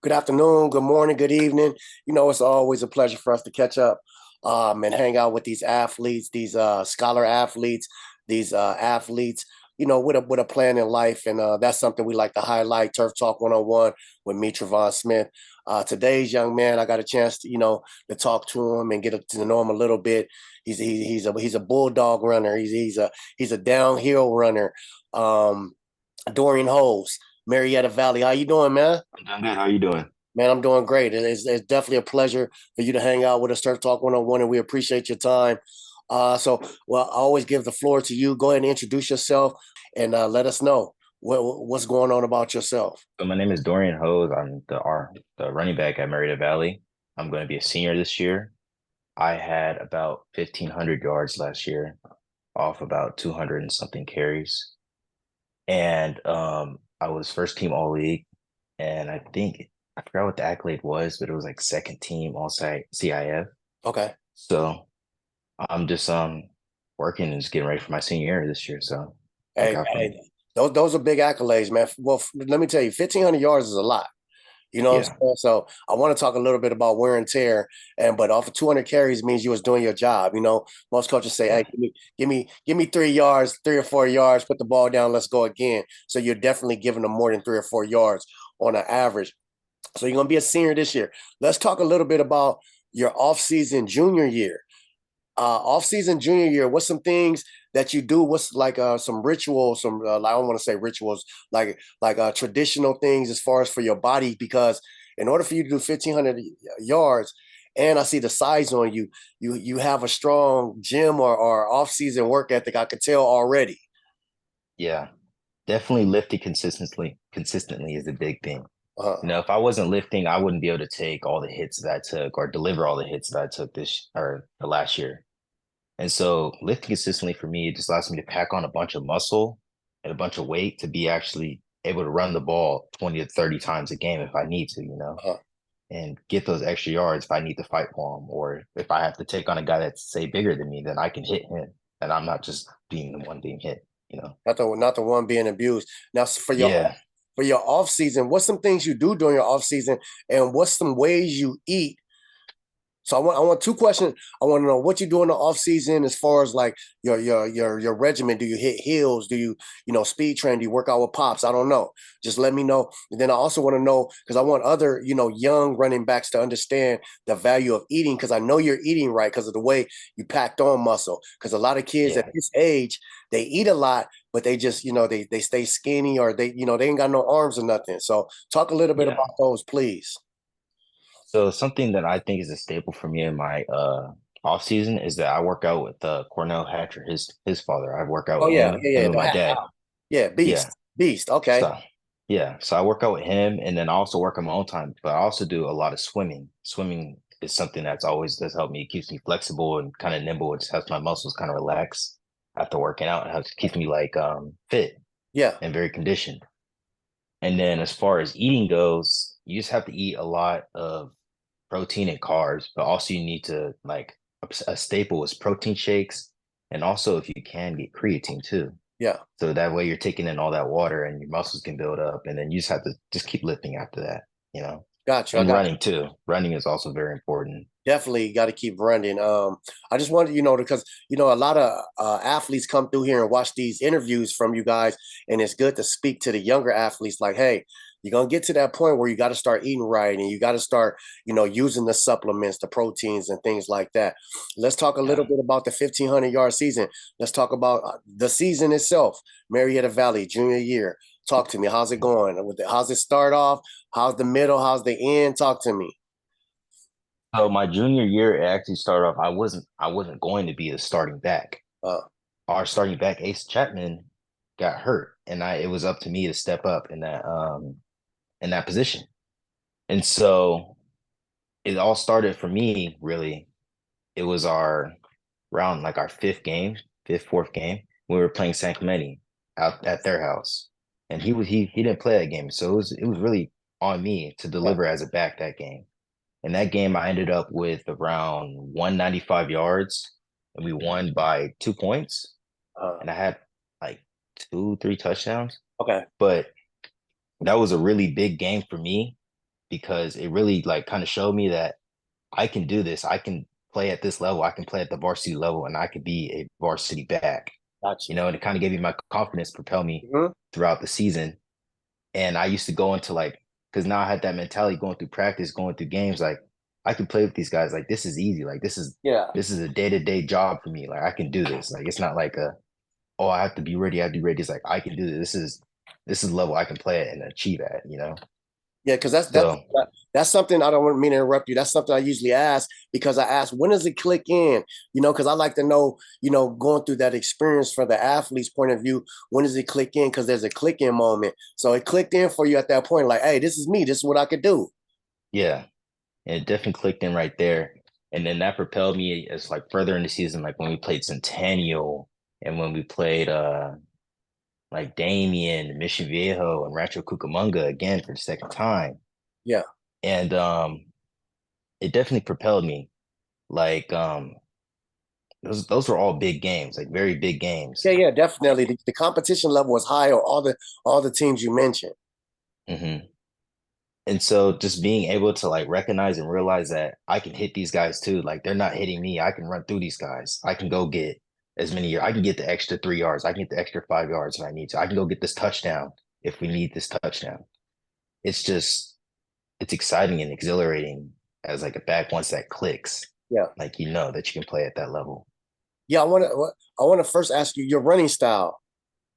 Good afternoon, good morning, good evening. It's always a pleasure for us to catch up and hang out with these athletes, these scholar athletes, these athletes, with a plan in life. And that's something we like to highlight. Turf Talk 101 with me, Travon Smith. Today's young man, I got a chance to talk to him and get to know him a little bit. He's a bulldog runner. He's a downhill runner. Dorian Hoze, Murrrieta Valley. How you doing, man? I'm doing good. How you doing? Man, I'm doing great. It's definitely a pleasure for you to hang out with us, Turf Talk 101, and we appreciate your time. Well, I always give the floor to you. Go ahead and introduce yourself and let us know what's going on about yourself. So my name is Dorian Hoze. I'm the running back at Murrrieta Valley. I'm going to be a senior this year. I had about 1,500 yards last year off about 200 and something carries. And I was first team all league. And I forgot what the accolade was, but it was like second team all CIF. Okay. So I'm just working and just getting ready for my senior year this year. So look Hey, out for me. hey, those are big accolades, man. Well, let me tell you, 1,500 yards is a lot. You know what Yeah. I'm saying? So I want to talk a little bit about wear and tear, but off of 200 carries means you was doing your job. Most coaches say, "Hey, Yeah. give me 3 yards, 3 or 4 yards, put the ball down, let's go again." So you're definitely giving them more than 3 or 4 yards on an average. So you're gonna be a senior this year. Let's talk a little bit about your off-season junior year. Off-season junior year, what's some things that you do? What's like some rituals, I don't want to say rituals, like traditional things as far as for your body, because in order for you to do 1,500 yards, and I see the size on you, you have a strong gym or off-season work ethic. I could tell already. Yeah. Definitely lifting consistently is the big thing. Uh, If I wasn't lifting, I wouldn't be able to take all the hits that I took or deliver all the hits that I took this or the last year. And so lifting consistently for me, it just allows me to pack on a bunch of muscle and a bunch of weight to be actually able to run the ball 20 to 30 times a game if I need to, uh, and get those extra yards if I need to fight for him. Or if I have to take on a guy that's, say, bigger than me, then I can hit him. And I'm not just being the one being hit. not the one being abused. Now, Yeah. for your off season, what's some things you do during your off season, and what's some ways you eat? So I want two questions. I want to know what you do in the off season as far as like your regimen. Do you hit hills? Do you speed train? Do you work out with pops? I don't know. Just let me know. And then I also want to know, because I want other young running backs to understand the value of eating, because I know you're eating right because of the way you packed on muscle. Because a lot of kids at Yeah. this age, they eat a lot, but they just they stay skinny, or they ain't got no arms or nothing. So talk a little bit Yeah. about those, please. So something that I think is a staple for me in my off season is that I work out with Cornell Hatcher, his father. I work out Oh with yeah, him, yeah, him yeah. and my dad. Yeah, Yeah. beast. Okay. So yeah. So I work out with him and then I also work on my own time, but I also do a lot of swimming. Swimming is something that's always does help me. It keeps me flexible and kind of nimble. It just helps my muscles kind of relax after working out. It helps keeps me like fit Yeah, and very conditioned. And then as far as eating goes, you just have to eat a lot of protein and carbs, but also you need to like a staple is protein shakes, and also if you can get creatine too. yeah. So that way you're taking in all that water and your muscles can build up, and then you just have to just keep lifting after that. Got you. I And got running too. Running is also very important. definitely got to keep running. I just wanted, because a lot of athletes come through here and watch these interviews from you guys, and it's good to speak to the younger athletes. Like, hey, you're gonna get to that point where you got to start eating right, and you got to start, using the supplements, the proteins, and things like that. Let's talk a little Yeah. bit about the 1,500-yard season. Let's talk about the season itself. Murrieta Valley junior year. Talk to me. How's it going? How's it start off? How's the middle? How's the end? Talk to me. So my junior year it actually started off. I wasn't going to be a starting back. Uh, Our starting back, Ace Chapman, got hurt, and it was up to me to step up in that position. And so it all started for me, really. It was our round, like our fourth game. We were playing San Clemente out at their house. And he didn't play that game. So it was really on me to yeah. deliver as a back that game. And that game I ended up with around 195 yards and we won by 2 points. Uh, And I had like two, three touchdowns. okay. But that was a really big game for me because it really like kind of showed me that I can do this. I can play at this level. I can play at the varsity level, and I could be a varsity back. Gotcha. And it kind of gave me my confidence, propel me Mhm. throughout the season. And I used to go into like, because now I had that mentality going through practice, going through games. Like I can play with these guys. Like this is easy. Like Yeah. this is a day-to-day job for me. Like I can do this. Like it's not like a, oh, I have to be ready. I have to be ready. It's like I can do this. This is the level I can play at and achieve at. Yeah, because So that's something I don't mean to interrupt you. That's something I usually ask because I ask when does it click in? Because I like to know, going through that experience from the athlete's point of view, when does it click in? Because there's a click in moment. So it clicked in for you at that point, like, hey, this is me. This is what I could do. yeah, and it definitely clicked in right there. And then that propelled me as like further in the season, like when we played Centennial and when we played like Damien, Mission Viejo, and Rancho Cucamonga again for the second time. Yeah. And it definitely propelled me. Like those were all big games, like very big games. Yeah, yeah, definitely. The competition level was high on all the teams you mentioned. Hmm. And so just being able to like recognize and realize that I can hit these guys too. Like they're not hitting me. I can run through these guys. I can go get as many. I can get the extra 3 yards. I can get the extra 5 yards if I need to. I can go get this touchdown if we need this touchdown. It's just it's exciting and exhilarating as like a back once that clicks. Yeah. Like you know that you can play at that level. Yeah, I want to first ask you your running style.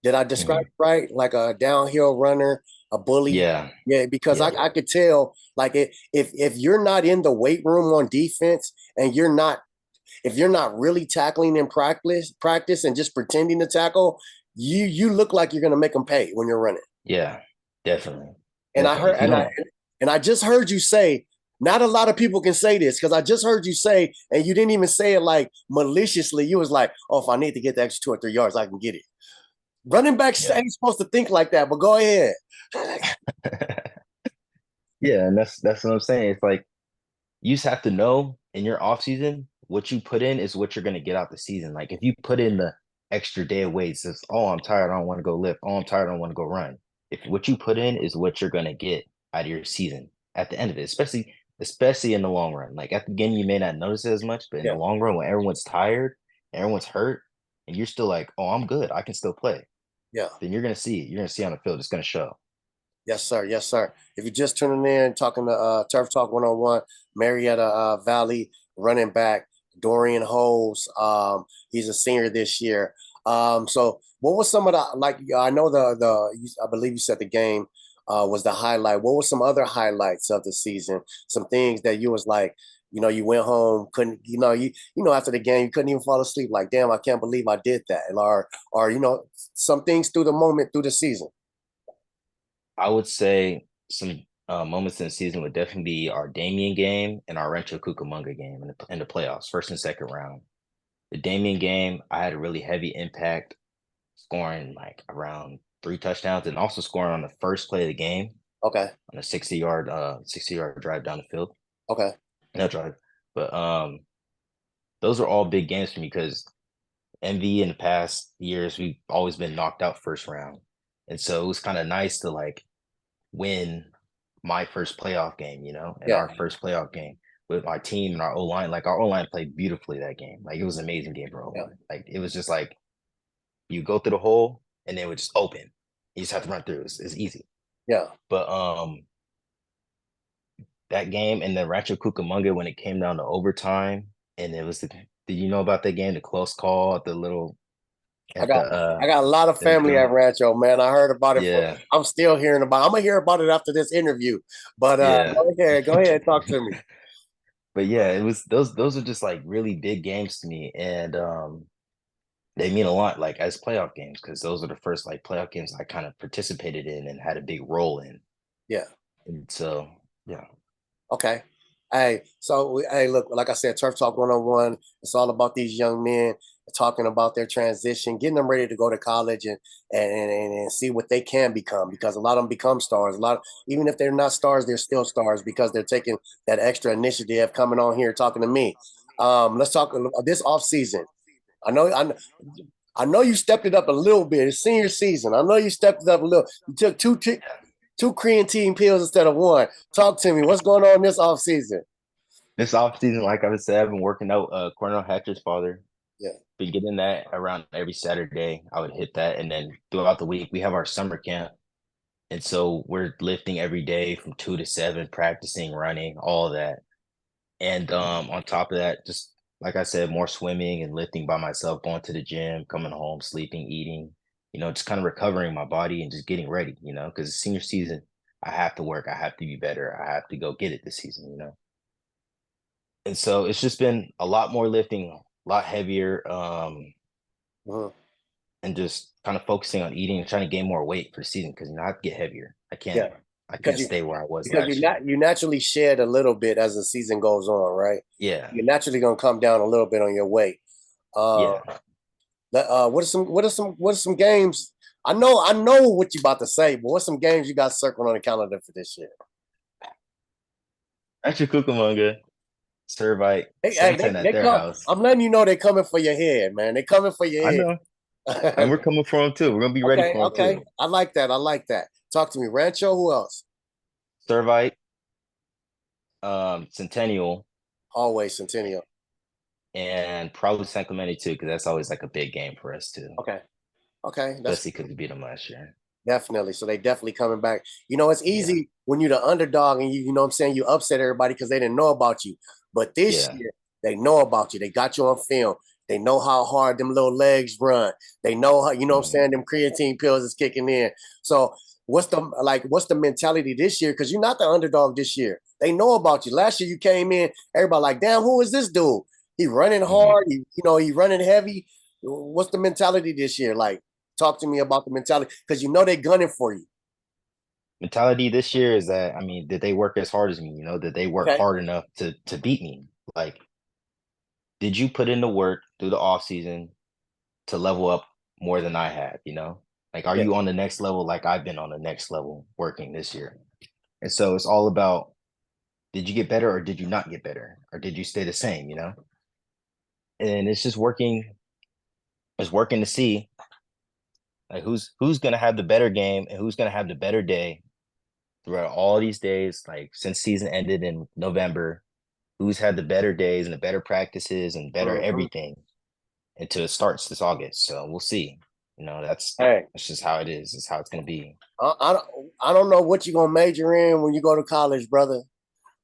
Did I describe Mhm. it right? Like a downhill runner, a bully? Yeah, Yeah, because I, yeah, I could tell, like if you're not in the weight room on defense and if you're not really tackling in practice and just pretending to tackle, you look like you're gonna make them pay when you're running. yeah, definitely, And I definitely. heard If you and I don't, and I just heard you say, not a lot of people can say this because I just heard you say, and you didn't even say it like maliciously. You was like, oh, if I need to get the extra 2 or 3 yards, I can get it. Running backs yeah. ain't supposed to think like that, but go ahead. Yeah, and that's what I'm saying. It's like you just have to know in your off season what you put in is what you're gonna get out the season. Like if you put in the extra day of weights, it's oh I'm tired, I don't want to go lift. Oh I'm tired, I don't want to go run. If what you put in is what you're gonna get out of your season at the end of it, especially in the long run. Like at the beginning, you may not notice it as much, but in the Yeah, long run, when everyone's tired, everyone's hurt, and you're still like, oh I'm good, I can still play. yeah. Then you're gonna see it. You're gonna see on the field. It's gonna show. Yes, sir. Yes, sir. If you're just tuning in, talking to Turf Talk 101, Murrrieta Valley running back Dorian Hoze. He's a senior this year. So what was some of the like? I know I believe you said the game was the highlight. What were some other highlights of the season? Some things that you was like, you went home, couldn't, after the game, you couldn't even fall asleep. Like, damn, I can't believe I did that. Or some things through the moment through the season. I would say some moments in the season would definitely be our Damien game and our Rancho Cucamonga game in the playoffs, first and second round. The Damien game, I had a really heavy impact, scoring like around 3 touchdowns and also scoring on the first play of the game Okay. on a 60-yard drive down the field. Okay. No drive. But those are all big games for me because MV in the past years, we've always been knocked out first round. And so it was kind of nice to like win my first playoff game, and Yeah. our first playoff game with my team and our O line. Like our O line played beautifully that game. Like it was an amazing game for O Yeah. line. Like it was just like you go through the hole and then it would just open. You just have to run through. It's easy. Yeah. But that game and the Rancho Cucamonga when it came down to overtime and it was did you know about that game? The close call at the little I at got the I got a lot of the family drum. at Rancho, man. I heard about it Yeah, I'm still hearing about it. I'm gonna hear about it after this interview. But yeah. go ahead, talk to me. But yeah, it was those are just like really big games to me. And they mean a lot, like as playoff games, because those are the first like playoff games I kind of participated in and had a big role in. Yeah. And so, yeah, Okay. Hey, look, like I said, Turf Talk 101. It's all about these young men talking about their transition, getting them ready to go to college and see what they can become because a lot of them become stars. Even if they're not stars, they're still stars because they're taking that extra initiative coming on here talking to me. Let's talk this off season. I know I know you stepped it up a little bit. It's senior season. I know you stepped it up a little. You took Two creatine pills instead of one. Talk to me. What's going on this off season? This offseason, like I said, I've been working out Cornell Hatcher's father. Yeah. Been getting that around every Saturday. I would hit that. And then throughout the week, we have our summer camp. And so we're lifting every day from 2 to 7, practicing, running, all of that. And on top of that, just like I said, more swimming and lifting by myself, going to the gym, coming home, sleeping, eating, just kind of recovering my body and just getting ready, because senior season, I have to work. I have to be better. I have to go get it this season. And so it's just been a lot more lifting, a lot heavier, Mhm. and just kind of focusing on eating and trying to gain more weight for the season because I have to get heavier. I can't Yeah. I Because can't you stay where I was because you last year. not you naturally shed a little bit as the season goes on, right? Yeah. You're naturally gonna come down a little bit on your weight. Uh, Yeah. what are some games? I know what you about to say, but what's some games you got circled on the calendar for this year? Actually, Cucamonga, Servite, Hey, Satan they, at they their come. house. I'm letting you know they're coming for your head, man. They're coming for your I head. know. And we're coming for them too. We're gonna be ready Okay, for them okay. too. I like that. I like that. Talk to me. Rancho, who else? Servite, Centennial, Always Centennial. and probably San Clemente too, because that's always like a big game for us too. Okay. Okay. That's Especially because we beat them last year. definitely. So they definitely coming back. It's Yeah. easy when you're the underdog and you know what I'm saying, you upset everybody because they didn't know about you. But this Yeah. year, they know about you. They got you on film. They know how hard them little legs run. They know how, you know what I'm Mhm. saying, them creatine pills is kicking in. So what's the mentality this year? Because you're not the underdog this year. They know about you. Last year you came in, everybody like, damn, who is this dude? He running Mhm. hard, he running heavy. What's the mentality this year? Like, talk to me about the mentality because they're gunning for you. Mentality this year is that did they work as hard as me? Did they work Okay. hard enough to beat me? Like, did you put in the work through the off season to level up more than I have? Like, are Yeah. you on the next level like I've been on the next level working this year? And so it's all about, did you get better or did you not get better? Or did you stay the same? And it's working to see like who's gonna have the better game and who's gonna have the better day throughout all these days, like since season ended in November, who's had the better days and the better practices and better Mhm. everything until it starts this August. So we'll see. That's Hey, that's just how it is. It's how it's gonna be. I don't know what you're gonna major in when you go to college, brother.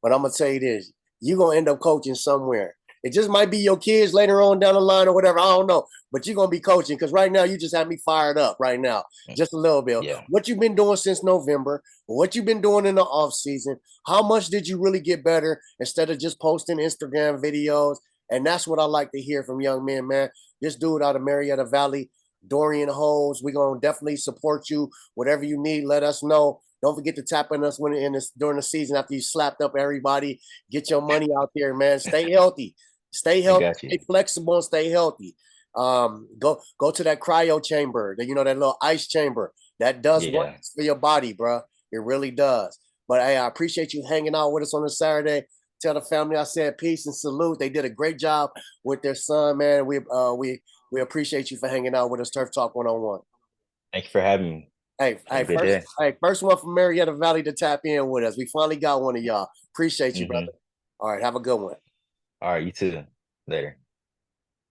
But I'm gonna tell you this: you're gonna end up coaching somewhere. It just might be your kids later on down the line or whatever. I don't know, but you're gonna be coaching because right now you just have me fired up. Right now, Mm, just a little bit. yeah. What you've been doing since November? What you've been doing in the off season? How much did you really get better instead of just posting Instagram videos? And that's what I like to hear from young men, man. This dude out of Murrrieta Valley, Dorian Hoze, we're gonna definitely support you. Whatever you need, let us know. Don't forget to tap on us during the season after you slapped up everybody. Get your money out there, man. Stay healthy. Stay I healthy. got you. Stay flexible and stay healthy. Go to that cryo chamber. That little ice chamber. That does work Yeah. for your body, bro. It really does. But hey, I appreciate you hanging out with us on a Saturday. Tell the family I said peace and salute. They did a great job with their son, man. We appreciate you for hanging out with us. Turf Talk 101. Thank you for having me. Hey, Have hey, a good first, day. hey, first one from Murrieta Valley to tap in with us. We finally got one of y'all. Appreciate you, Hmm. brother. All right, have a good one. All right, you too. Later.